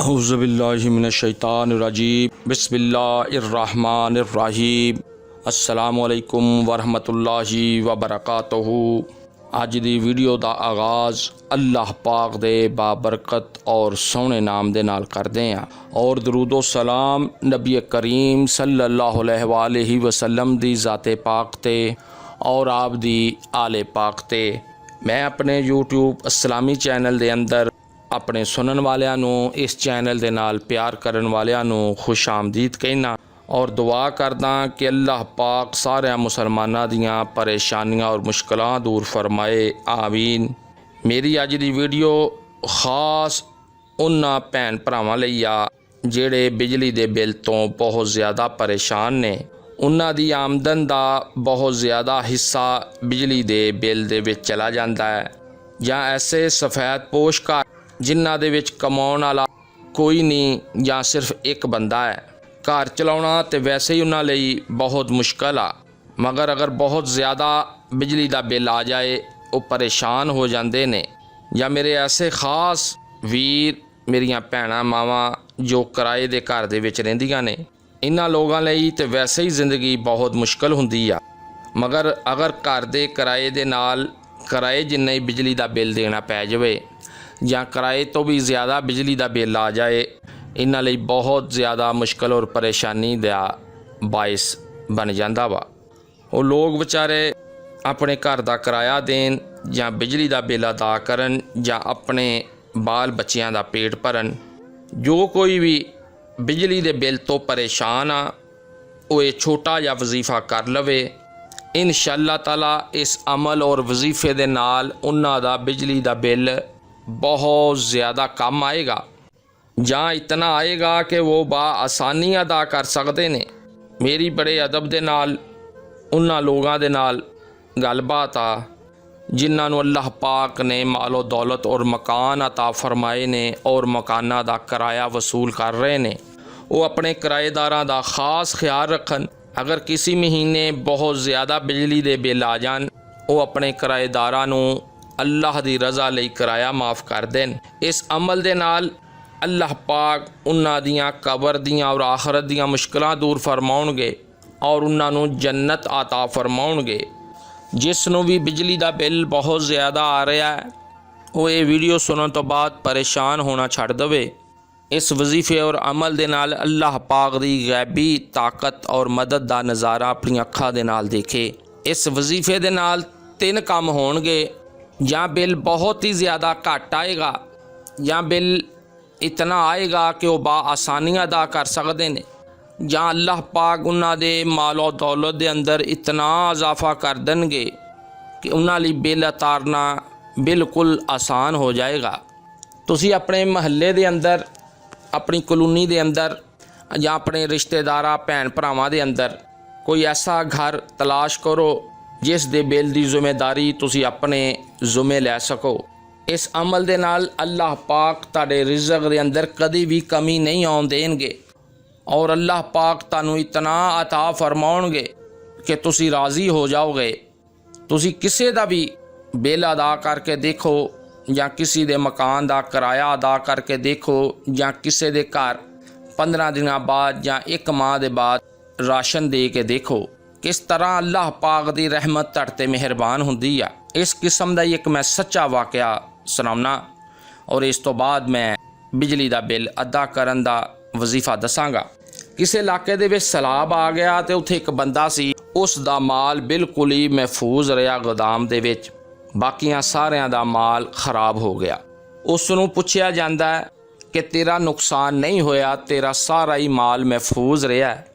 औज़ुबिल्लाहि मिनश्शैतानिर्रजीम बिस्मिल्लाहिर्रहमानिर्रहीम अस्सलामु अलैकुम वरहमतुल्लाहि वबरकातुहू। अज दी वीडियो दा आगाज़ अल्लाह पाक दे बाबरकत और सोहने नाम दे नाल करदे हां और दरूदो सलाम नबी करीम सल्लल्लाहु अलैहि वसल्लम दी ज़ाते पाक ते और आप दी आले पाक ते। मैं अपने यूट्यूब इस्लामी चैनल दे अंदर अपने सुनन वालियां नूं इस चैनल दे नाल प्यार करन वालियां नूं खुश आमदीद कहना और दुआ करदा कि अल्लाह पाक सारे मुसलमानां दियां परेशानियां और मुश्किलां दूर फरमाए, आमीन। मेरी अज दी वीडियो खास उन्हां भैन भरावां लई आ जिहड़े बिजली दे बिल तो बहुत ज़्यादा परेशान ने। उन्हां दी आमदन दा बहुत ज़्यादा हिस्सा बिजली दे बिल दे विच चला जांदा है, जां ऐसे सफ़ैद पोश घर जिन्हां दे विच कमाउण वाला कोई नहीं जां सिर्फ एक बंदा है। घर चलाउणा ते वैसे ही उन्हां लई बहुत मुश्किल आ, मगर अगर बहुत ज़्यादा बिजली दा बिल आ जाए वो परेशान हो जाते ने। या मेरे ऐसे खास वीर मेरियां भैणां मावां जो किराए दे घर दे विच रहिंदियां ने, इन्हां लोगां लई ते वैसे ही ज़िंदगी बहुत मुश्किल हुंदी आ, मगर अगर घर दे किराए दे नाल किराए जिन्ना ही बिजली दा बिल देना पै जावे जां किराए तो भी ज़्यादा बिजली दा बिल आ जाए, इन्हां लई बहुत ज़्यादा मुश्किल और परेशानी दा बाइस बन जांदा वा। वो लोग बेचारे अपने घर दा किराया देन जां बिजली दा बिल अदा करन जां अपने बाल बच्चियां दा पेट भरन। जो कोई भी बिजली दे बिल तो परेशान आ वो ये छोटा जिहा वजीफा कर लवे, इंशाअल्लाह ताला इस अमल और वजीफे दे नाल उन्हां दा बिजली दा बिल बहुत ज़्यादा कम आएगा, जां इतना आएगा कि वो आसानी अदा कर सकते ने। मेरी बड़े अदब दे नाल उन्हां लोगां दे नाल गलबात आ जिन्हां नूं अल्लाह पाक ने मालो दौलत और मकान अता फरमाए ने और मकानां दा किराया वसूल कर रहे ने। वो अपने किराएदारां दा खास ख्याल रखन। अगर किसी महीने बहुत ज़्यादा बिजली दे बिल आ जान, वो अपने किराएदारां नूं अल्लाह दी रज़ा लई किराया माफ़ कर देन। इस अमल दे नाल अल्लाह पाक उन्हां दियां कबर दियां और आखरत दियां मुश्किलां दूर फरमाउणगे और उन्हां नूं जन्नत अता फरमाउणगे। जिस नूं भी बिजली दा बिल बहुत ज़्यादा आ रहा है वो ये वीडियो सुनने तो बाद परेशान होना छड्ड देवे। इस वजीफे और अमल दे नाल अल्लाह पाक दी गैबी ताकत और मदद दा नज़ारा अपनी अखां दे नाल देखे। इस वजीफे दे नाल तीन काम होणगे, या बिल बहुत ही ज़्यादा घट आएगा, या बिल इतना आएगा कि वो आसानी अदा कर सकते हैं, या अल्लाह पाक उन्हां दे मालो दौलत दे अंदर इतना इजाफा कर देंगे कि उन्हां लई बिल उतारना बिल्कुल आसान हो जाएगा। तुसी अपने महल्ले दे अंदर, अपनी कॉलोनी दे अंदर या अपने रिश्तेदारां भैन भरावां दे अंदर कोई ऐसा घर तलाश करो जिस दे बिल दी जिम्मेदारी तुसी अपने जुम्मे लै सको। इस अमल दे नाल अल्लाह पाक तुहाडे रिज़्क दे अंदर कदी भी कमी नहीं आउण देणगे और अल्लाह पाक तुहानूं इतना अता फरमाउणगे कि तुसी राज़ी हो जाओगे। तुसी किसी दा भी बिल अदा करके देखो, या किसी दे मकान दा किराया अदा करके देखो, या किसी दे घर 15 दिनां बाद या 1 माह दे बाद राशन दे के देखो, किस तरह अल्लाह पाक दी रहमत तुहाडे ते मेहरबान हुंदी आ। इस किस्म दा एक मैं सच्चा वाकया सुनाउणा और इस तो बाद मैं बिजली दा बिल अदा करन दा वजीफा दसांगा। किसी इलाके दे विच सैलाब आ गया ते उत्थे एक बंदा सी, उस दा माल बिल्कुल ही महफूज रहा गोदाम दे विच, बाकियां सारियां दा माल खराब हो गया। उसनूं पुछया जांदा है कि तेरा नुकसान नहीं होया, तेरा सारा ही माल महफूज रहा है।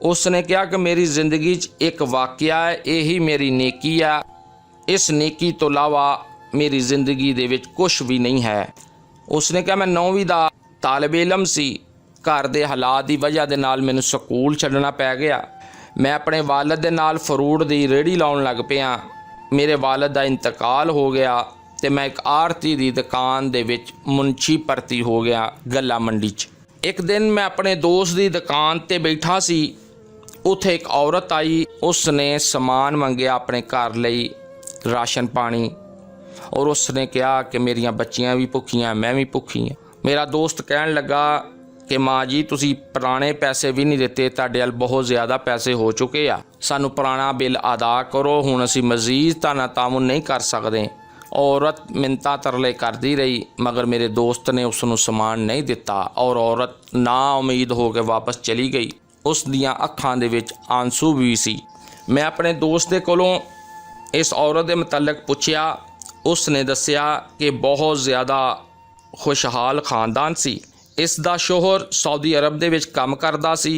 उसने कहा कि मेरी ज़िंदगी एक वाकया है, यही मेरी नेकी है, इस नेकी तो इलावा मेरी ज़िंदगी दे विच कुछ भी नहीं है। उसने कहा मैं 9वीं दा तालिब इलम सी, घर दे हालात दी वजह दे नाल मैनूं स्कूल छड्डना पै गया। मैं अपने वालद दे नाल फ्रूट दी रेहड़ी लाउण लग पिया। मेरे वालद दा इंतकाल हो गया ते मैं एक आरती दी दुकान दे विच मुंशी भर्ती हो गया गल्ला मंडी च। एक दिन मैं अपने दोस्त दी दुकान ते बैठा सी, उत्थे एक औरत आई, उसने समान मंगया अपने घर लई, राशन पानी, और उसने कहा कि मेरियां बच्चियां भी भुखियां, मैं भी भुखी हाँ। मेरा दोस्त कहन लगा कि माँ जी तुसी पुराने पैसे भी नहीं दिते, तुहाडे अल बहुत ज़्यादा पैसे हो चुके आ, सानू पुराना बिल अदा करो, हुण असीं मजीद ताना तामुन नहीं कर सकते। औरत मिन्नतां तरले करदी रही मगर मेरे दोस्त ने उसनूं समान नहीं दिता और औरत ना उम्मीद हो के वापस चली गई। उस दियां अखां दे विच आंसू भी सी। मैं अपने दोस्त दे कोलों इस औरत दे मुतलक पुछया। उसने दस्सिया कि बहुत ज़्यादा खुशहाल खानदान सी। इस दा शोहर सऊदी अरब दे विच काम करदा सी।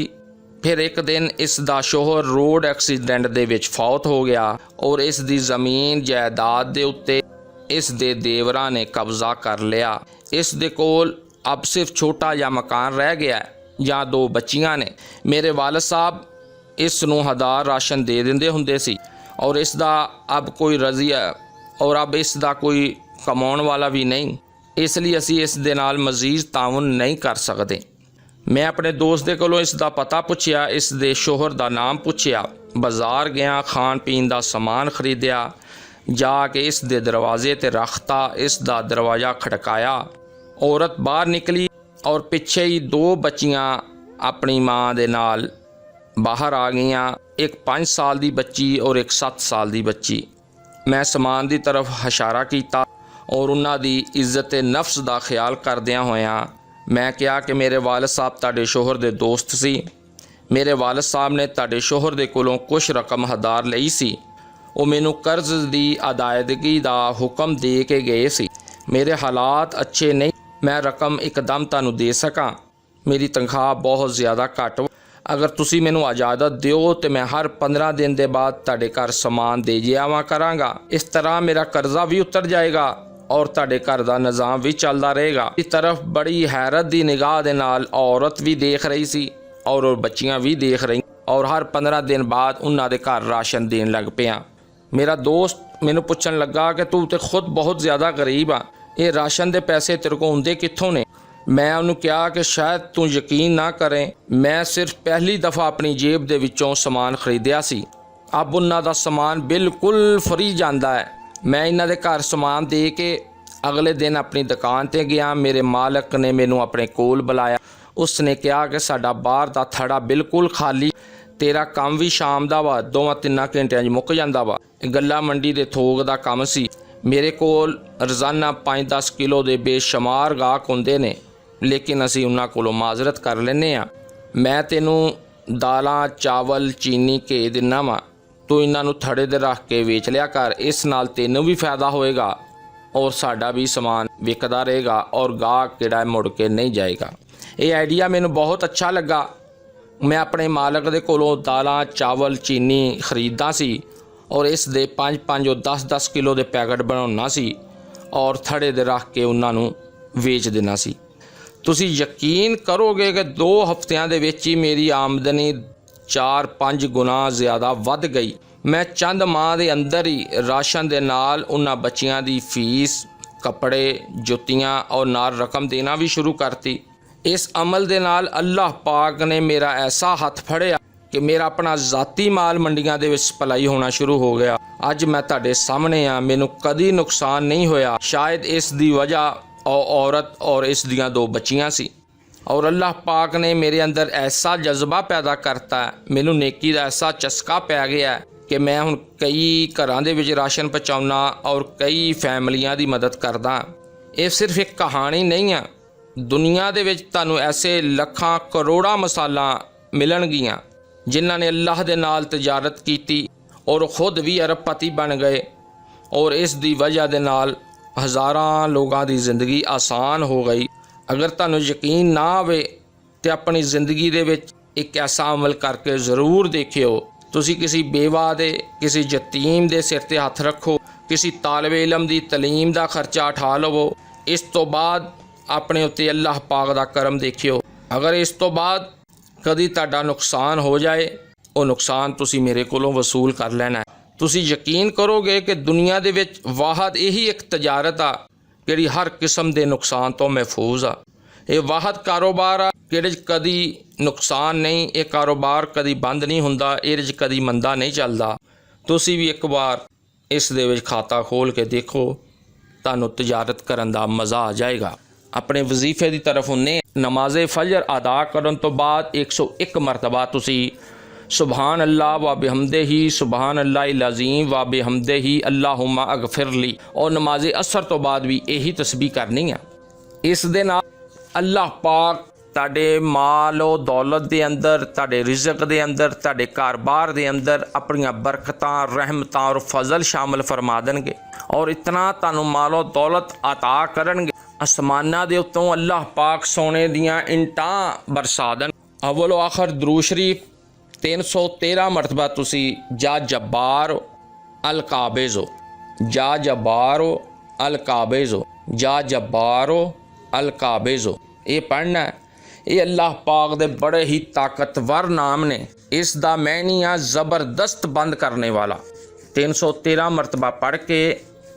फिर एक दिन इस दा शोहर रोड एक्सीडेंट दे विच फौत हो गया और इस दी ज़मीन जायदाद दे उत्ते इस दे देवरां ने कब्ज़ा कर लिया। इस दे कोल अब सिर्फ छोटा जिहा मकान रह गया है या 2 बच्चियां ने। मेरे वालिद साहब इस नूं हज़ार राशन दे दिंदे हुंदे सी और इस दा अब कोई रज़िया और अब इस दा कोई कमाउण वाला भी नहीं, इसलिए असी इस दे नाल मज़ीद ताउन नहीं कर सकते। मैं अपने दोस्त दे कोलों इस दा पता पुछया, इस दे शोहर दा नाम पुछया, बाज़ार गया, खाण पीन दा समान खरीदिया, जाके इस दे दरवाजे ते रखता, इस दा दरवाज़ा खड़काया। औरत बाहर निकली और पिछे ही 2 बच्चियां अपनी माँ दे नाल बाहर आ गईयां, एक 5 साल दी बच्ची और एक 7 साल दी बच्ची। मैं समान दी तरफ इशारा किया और उन्हां दी इज्जत नफ्स दा ख्याल करदियां होया मैं कहा कि मेरे वालिद साहब तुहाडे शोहर दे दोस्त सी। मेरे वालिद साहब ने तुहाडे शोहर दे कोलों कुछ रकम हदार लई सी, वो मैनू कर्ज दी अदायगी दा हुक्म दे के गए सी। मेरे हालात अच्छे नहीं, मैं रकम एकदम तुहानू दे सकां, मेरी तनख्वाह बहुत ज़्यादा घट। अगर तुसी मैनू इजाज़त दिओ तो मैं हर 15 दिन के बाद तुहाडे घर समान दे जाया करांगा। इस तरह मेरा कर्जा भी उतर जाएगा और तुहाडे घर दा निज़ाम भी चलदा रहेगा। इस तरफ बड़ी हैरत दी निगाह दे नाल औरत भी देख रही सी और बच्चियां भी देख रही और हर 15 दिन बाद उन्हां दे घर राशन देन लग पिया। मेरा दोस्त मैनू पुछन लगा कि तू तो खुद बहुत ज़्यादा गरीब आ, ये राशन दे पैसे तेरे को हुंदे कित्थों ने। मैं उन्होंने कहा कि शायद तू यकीन ना करें, मैं सिर्फ पहली दफ़ा अपनी जेब दे विचों समान खरीदिया सी, अब उन्हां दा समान बिल्कुल फ्री जांदा है। मैं इन्हां दे घर समान दे के अगले दिन अपनी दुकान ते गया। मेरे मालक ने मैनू अपने कोल बुलाया। उसने कहा कि साडा बाहर दा थड़ा बिल्कुल खाली, तेरा काम भी शाम दा वा, 2-3 घंटिਆਂ 'ਚ मुक जांदा वा। गल्ला मंडी दे थोक दा काम सी। मेरे कोल रोज़ाना 5-10 किलो दे बेशुमार गाहक हुंदे ने, लेकिन असी उन्हां कोलों माजरत कर लैने आ। मैं तेनू दालां चावल चीनी घे दिना वा, तू इन्हां नू थड़े दे रख के वेच लिया कर, इस नाल तेनू भी फायदा होएगा और साडा भी समान विकदा रहेगा और गाहक किहड़ा मुड़ के नहीं जाएगा। ये आइडिया मैनू बहुत अच्छा लगा। मैं अपने मालक दे कोलों दालां चावल चीनी खरीददा सी और इस दे 5-5 और 10-10 किलो दे पैकेट बनाउणा सी और थड़े दे रख के उन्हां नू वेच देना सी। तुसी यकीन करोगे कि 2 हफ्तियां दे विच ही मेरी आमदनी 4-5 गुना ज़्यादा वध गई। मैं चंद माह दे अंदर ही राशन दे नाल उन्हां बच्चियां दी फीस, कपड़े, जुत्तियां और नाल रकम देना भी शुरू करती। इस अमल दे नाल अल्लाह पाक ने मेरा ऐसा हथ फड़िया कि मेरा अपना ज़ाती माल मंडियां दे विच सप्लाई होना शुरू हो गया। अज मैं तुहाडे सामने आ, मैनू कदी नुकसान नहीं होया। शायद इस दी वजह औरत और इस दियां 2 बच्चियां सी और अल्लाह पाक ने मेरे अंदर ऐसा जज्बा पैदा करता है, मैनू नेकी दा ऐसा चस्का पै गया है कि मैं हुण कई घरां दे विच राशन पहुँचाउणा और कई फैमिलियां दी मदद करदा। ये सिर्फ एक कहानी नहीं है, दुनिया दे विच तुहानू ऐसे लखां करोड़ां मिसालां मिलणगियां जिन्हां ने अल्लाह दे नाल तजारत कीती और खुद भी अरबपति बन गए और इस दी वजह दे नाल हज़ारां लोगों की ज़िंदगी आसान हो गई। अगर तुहानू यकीन ना आवे तो अपनी ज़िंदगी दे विच एक ऐसा अमल करके ज़रूर देखियो। तुसी किसी बेवा दे, किसी यतीम दे सिर ते हथ रखो, किसी तालिबे इलम दी तलीम दा खर्चा उठा लवो, इस तो बाद अपने उत्ते अल्लाह पाक दा करम देखियो। अगर इस तो बाद कदी तुहाडा नुकसान हो जाए, वो नुकसान तुसी मेरे कोलों वसूल कर लेना है। तुसी यकीन करोगे कि दुनिया दे विच वाहद यही एक तजारत आ जिहड़ी हर किस्म के नुकसान तो महफूज आ। ये वाहद कारोबार आ जिहड़े कदी नुकसान नहीं, ये कारोबार कदी बंद नहीं हुंदा, इहदे कदी मंदा नहीं चलदा। तुसी भी एक बार इस दे विच खाता खोल के देखो, तुहानू तजारत करन दा मज़ा आ जाएगा। अपने वजीफे की तरफ उन्हें नमाज़े फजर अदा करन तो बाद 101 मरतबा तुसी सुबहान अल्लाह व बिहमदे ही सुबहान अल्लाह अज़ीम व बिहमदे ही अल्लाहुम्मा अगफिरली और नमाज असर तो बाद भी यही तस्बीह करनी है। इस दे नाल अल्लाह पाक तुहाडे माल और दौलत के अंदर, तुहाडे रिज़क के अंदर, तुहाडे कारोबार के अंदर अपनियां बरकतां, रहमतां और फजल शामिल फरमा देंगे और इतना तुहानूं माल और दौलत अता करनगे। आसमानां दे उत्तों अल्लाह पाक सोने दियां इंटां बरसा देन। अव्वल आखिर दुरूद शरीफ 313 मरतबा तुसी जा जब्बार अल काबिज़ो, जा जब्बार अल काबिज़ो, जा जब्बार अल काबिज़ो ये पढ़ना है। ये अल्लाह पाक दे बड़े ही ताकतवर नाम ने। इस दा मैनी आ ज़बरदस्त बंद करने वाला। 313 मरतबा पढ़ के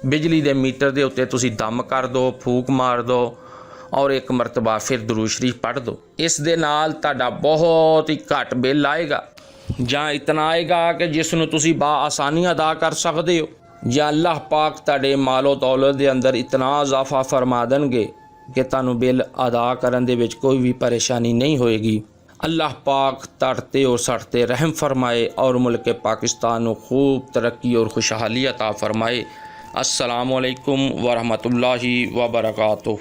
बिजली दे मीटर दे उत्ते तुसी दम कर दो, फूक मार दो और एक मरतबा फिर दुरूद शरीफ पढ़ दो। इस दे नाल तुहाडा बहुत ही घट बिल आएगा, जां इतना आएगा कि जिसनूं तुसी बा आसानी अदा कर सकते हो, जां अल्लाह पाक तुहाडे मालो दौलत दे अंदर इतना इजाफा फरमा देंगे कि तुहानूं बिल अदा करन दे विच कोई भी परेशानी नहीं होएगी। अल्लाह पाक तड़ते और सड़ते रहम फरमाए और मुल्क पाकिस्तान को खूब तरक्की और खुशहाली अता फरमाए। अस्सलामु अलैकुम वरहमतुल्लाहि वबरकातुहू।